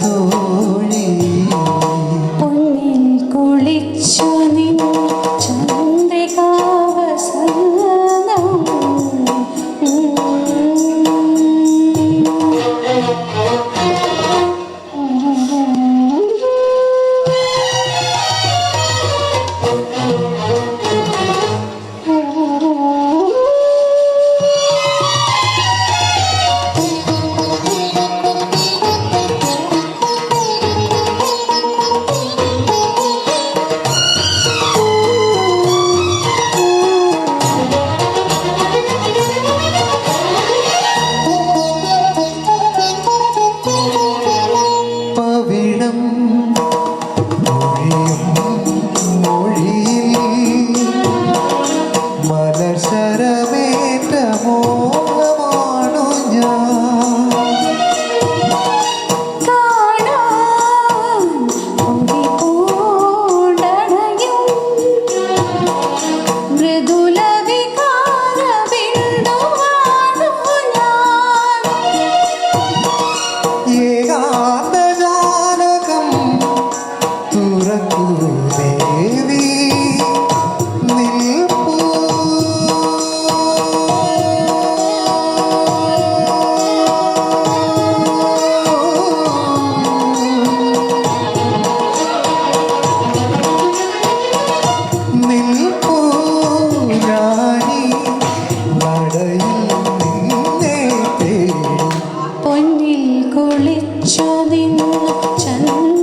തോഴി പൊന്നിൽ കുളിച്ചു നിൻ ചന്ദ്രികാവസന്തം പവിഴം മൊഴിയിൽ മലർശരമേറ്റ മോഹമാണു ഞാൻ കാണാൻ ഒളിപൂണ്ടണയും മൃദുല വികാര ബിന്ദുവാണു ഞാൻ ഏകാന്തജാലകം തുറക്കൂ ദേവി നിൽപ്പൂ നിൽപ്പൂ രാണി നടയിൽ നിന്നെ തേടി പൊന്നിൽ കുളിച്ചു നിന്നു ചന്ദ്രികാവസന്തം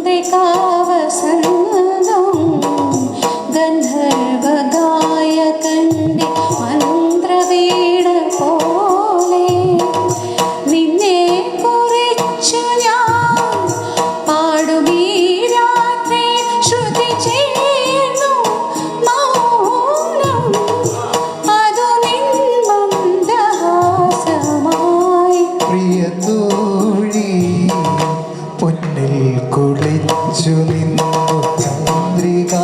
ഗന്ധർവഗായകന്റെ മന്ത്രവീണ പോലെ നിന്നെ കുറിച്ചു ഞാൻ പാടുമീ രാത്രി ശ്രുതി ചേർന്നു മൗനം അതു നിൻ മന്ദഹാസമായി പ്രിയ തോഴി പൊന്നിൽ കുളിച്ചു നിന്നു ചന്ദ്രികാവസന്തം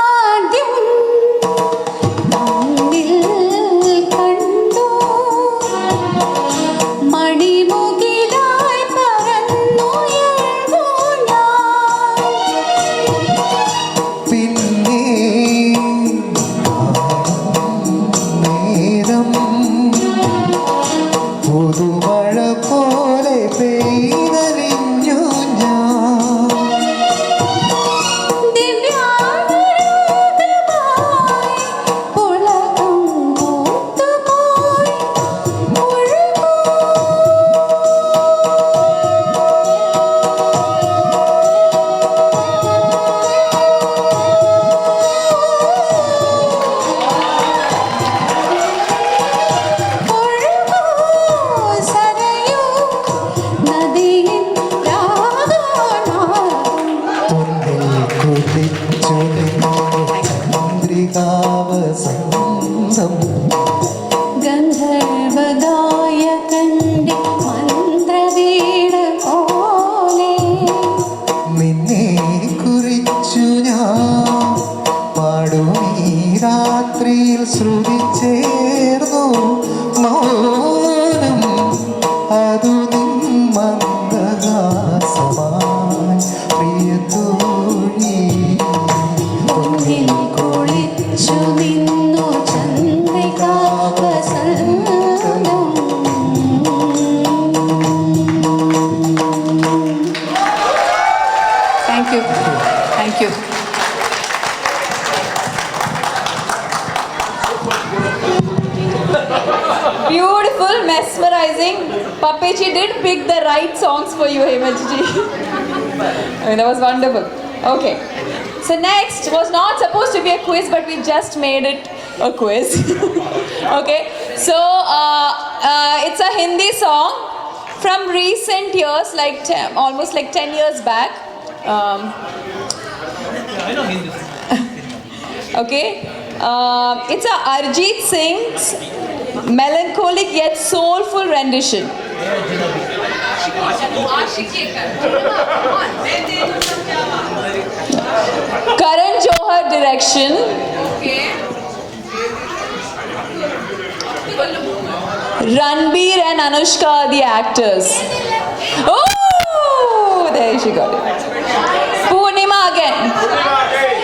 ആദ്യം കണ്ണിൽ കണ്ടു മണിമുകിലായി പറന്നുയർന്നു ഞാൻ പിന്നെ നേരം പുതുമഴ പോലെ പെയ്തലിഞ്ഞു ഞാൻ ദിവ്യാനുരാഗമായി പുളകം പൂത്തുപോയി ഒഴുകൂ സരയൂ നദിയിൻ രാഗനാദം പൊന്നിൽ കുളിച്ചു നിന്നു ചന്ദ്രികാവസന്തം ഗന്ധർവഗായകന്റെ മന്ത്രവീണ പോലെ നിന്നെ കുറിച്ചു ഞാൻ പാടും ഈ രാത്രിയിൽ ശ്രുതി ചേർന്നു മൗനം അതു നിൻ മന്ദഹാസമായി പ്രിയ തോഴി പൊന്നിൽ കുളിച്ചു നിന്നു ചന്ദ്രികാവസന്തം thank you thank you Beautiful, mesmerizing. Papechi did pick the right songs for you, Hemantji. I mean, that was wonderful. Okay. So next was not supposed to be a quiz, but we just made it a quiz. Okay. So it's a Hindi song from recent years, like almost like 10 years back. Okay, it's a Arjit Singh's melancholic yet soulful rendition. Karan Johar direction. Ranbir and Anushka are the actors. Oh, there she got it. Purnima again.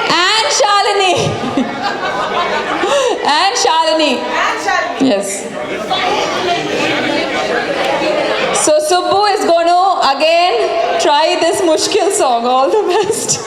And Shalini. And Shalini. Yes. So Subbu is going to again try this Mushkil song. All the best.